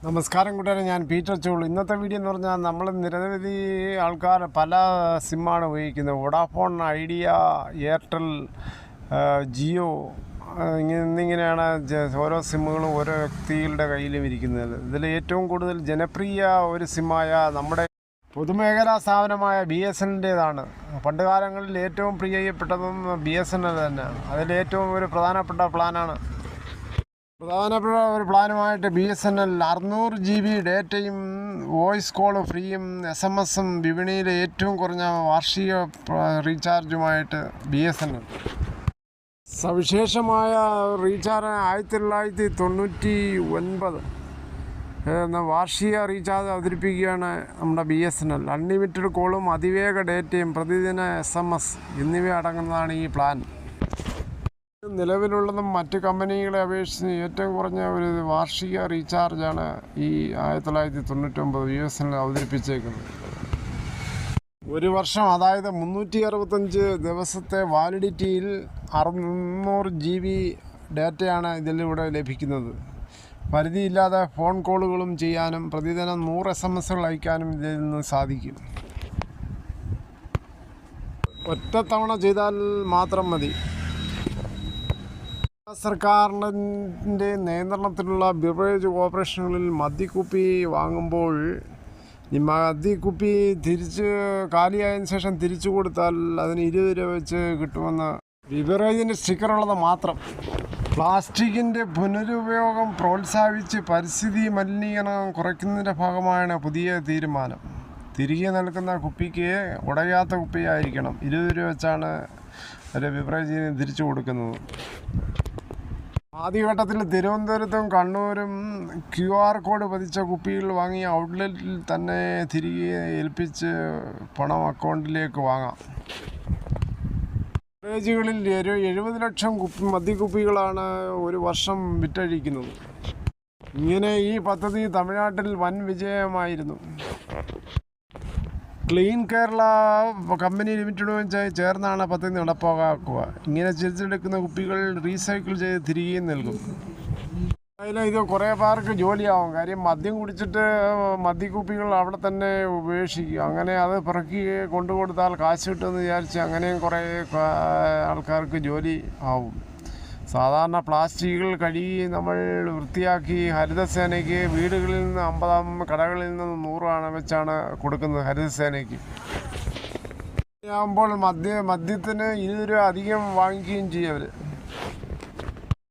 നമസ്കാരം കൂട്ടുകാരെ, ഞാൻ പീറ്റർ ചോളു. ഇന്നത്തെ വീഡിയോ എന്ന് പറഞ്ഞാൽ നമ്മൾ നിരവധി ആൾക്കാർ പല സിമ്മാണ് ഉപയോഗിക്കുന്നത്. വോഡാഫോൺ, ഐഡിയ, എയർടെൽ, ജിയോ എന്നിങ്ങനെയാണ് ഓരോ സിമ്മുകളും ഓരോ വ്യക്തികളുടെ കയ്യിലും ഇരിക്കുന്നത്. ഇതിൽ ഏറ്റവും കൂടുതൽ ജനപ്രിയ ഒരു സിമ്മായ നമ്മുടെ പൊതുമേഖലാ സ്ഥാപനമായ BSNLൻ്റേതാണ്. പണ്ട് കാലങ്ങളിൽ ഏറ്റവും പ്രിയപ്പെട്ടതും BSNL തന്നെയാണ്. അതിലേറ്റവും ഒരു പ്രധാനപ്പെട്ട ഒരു പ്ലാനുമായിട്ട് BSNL 600 GB ഡേറ്റയും വോയിസ് കോൾ ഫ്രീയും SMS വിപണിയിലെ ഏറ്റവും കുറഞ്ഞ വാർഷിക റീചാർജുമായിട്ട് BSNL സവിശേഷമായ റീചാർജ് 1999 എന്ന വാർഷിക റീചാർജ് അവതരിപ്പിക്കുകയാണ് നമ്മുടെ BSNL. അൺലിമിറ്റഡ് കോളും അതിവേഗ ഡേറ്റയും പ്രതിദിന SMS എന്നിവ അടങ്ങുന്നതാണ് ഈ പ്ലാൻ. നിലവിലുള്ളതും മറ്റ് കമ്പനികളെ അപേക്ഷിച്ച് ഏറ്റവും കുറഞ്ഞ ഒരു വാർഷിക റീചാർജാണ് ഈ 1999 BSNL അവതരിപ്പിച്ചേക്കുന്നത്. ഒരു വർഷം, അതായത് 365 ദിവസത്തെ വാലിഡിറ്റിയിൽ 600 GB ഡേറ്റയാണ് ഇതിലൂടെ ലഭിക്കുന്നത്. പരിധിയില്ലാതെ ഫോൺ കോളുകളും ചെയ്യാനും പ്രതിദിനം 100 SMS അയക്കാനും ഇതിൽ നിന്ന് സാധിക്കും. ഒറ്റത്തവണ ചെയ്താൽ മാത്രം മതി. സർക്കാരിൻ്റെ നിയന്ത്രണത്തിലുള്ള ബിവറേജ് കോർപ്പറേഷനുകളിൽ മദ്യക്കുപ്പി വാങ്ങുമ്പോൾ ഈ മദ്യക്കുപ്പി കാലിയായതിനു ശേഷം തിരിച്ചു കൊടുത്താൽ അതിന് 20 രൂപ വെച്ച് കിട്ടുമെന്ന് ബിവറേജിൻ്റെ സ്റ്റിക്കറുള്ളത് മാത്രം. പ്ലാസ്റ്റിക്കിൻ്റെ പുനരുപയോഗം പ്രോത്സാഹിപ്പിച്ച് പരിസ്ഥിതി മലിനീകരണം കുറയ്ക്കുന്നതിൻ്റെ ഭാഗമായാണ് പുതിയ തീരുമാനം. തിരികെ നൽകുന്ന കുപ്പിക്ക് ഉടയാത്ത കുപ്പിയായിരിക്കണം. 20 രൂപ വെച്ചാണ് ഒരു ബിവറേജിന് തിരിച്ചു കൊടുക്കുന്നത്. ആദ്യഘട്ടത്തിൽ തിരുവനന്തപുരത്തും കണ്ണൂരും QR കോഡ് പതിച്ച കുപ്പികൾ വാങ്ങി ഔട്ട്ലെറ്റിൽ തന്നെ തിരികെ ഏൽപ്പിച്ച് പണം അക്കൗണ്ടിലേക്ക് വാങ്ങാം. ബിവറേജുകളിൽ 70 ലക്ഷം മദ്യക്കുപ്പികളാണ് ഒരു വർഷം വിറ്റഴിക്കുന്നത്. ഇങ്ങനെ ഈ പദ്ധതി തമിഴ്നാട്ടിൽ വൻ വിജയമായിരുന്നു. ക്ലീൻ കേരള കമ്പനി ലിമിറ്റഡും ചേർന്നാണ് പദ്ധതി നടപ്പാക്കുക. ഇങ്ങനെ തിരിച്ചെടുക്കുന്ന കുപ്പികൾ റീസൈക്കിൾ ചെയ്ത് തിരികെ നൽകും. ഇത് കുറേ പേർക്ക് ജോലിയാവും. കാര്യം മദ്യം കുടിച്ചിട്ട് മദ്യക്കുപ്പികൾ അവിടെ തന്നെ ഉപേക്ഷിക്കുക. അങ്ങനെ അത് പിറക്കി കൊണ്ടുകൊടുത്താൽ കാശ് കിട്ടുമെന്ന് വിചാരിച്ച് അങ്ങനെയും കുറേ ആൾക്കാർക്ക് ജോലി ആവും. സാധാരണ പ്ലാസ്റ്റിക്കുകൾ കഴുകി നമ്മൾ വൃത്തിയാക്കി ഹരിതസേനയ്ക്ക് വീടുകളിൽ നിന്ന് 50, കടകളിൽ നിന്ന് 100 വെച്ചാണ് കൊടുക്കുന്നത് ഹരിതസേനയ്ക്ക്. ആകുമ്പോൾ മദ്യത്തിന് 20 രൂപ അധികം വാങ്ങിക്കുകയും ചെയ്യും അവർ.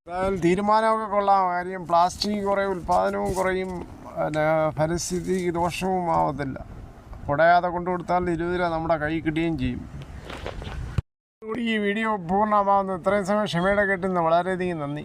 അതായത് തീരുമാനമൊക്കെ കൊള്ളാം. കാര്യം പ്ലാസ്റ്റിക് കുറയും, ഉൽപ്പാദനവും കുറയും, പരിസ്ഥിതിക്ക് ദോഷവും ആവത്തില്ല. കുടയാതെ കൊണ്ടുകൊടുത്താൽ 20 രൂപ നമ്മുടെ കൈ കിട്ടുകയും ചെയ്യും. ഈ വീഡിയോ പൂർണ്ണമാകുന്നു. ഇത്രയും സമയം ക്ഷമയുടെ കേട്ടുന്ന വളരെയധികം നന്ദി.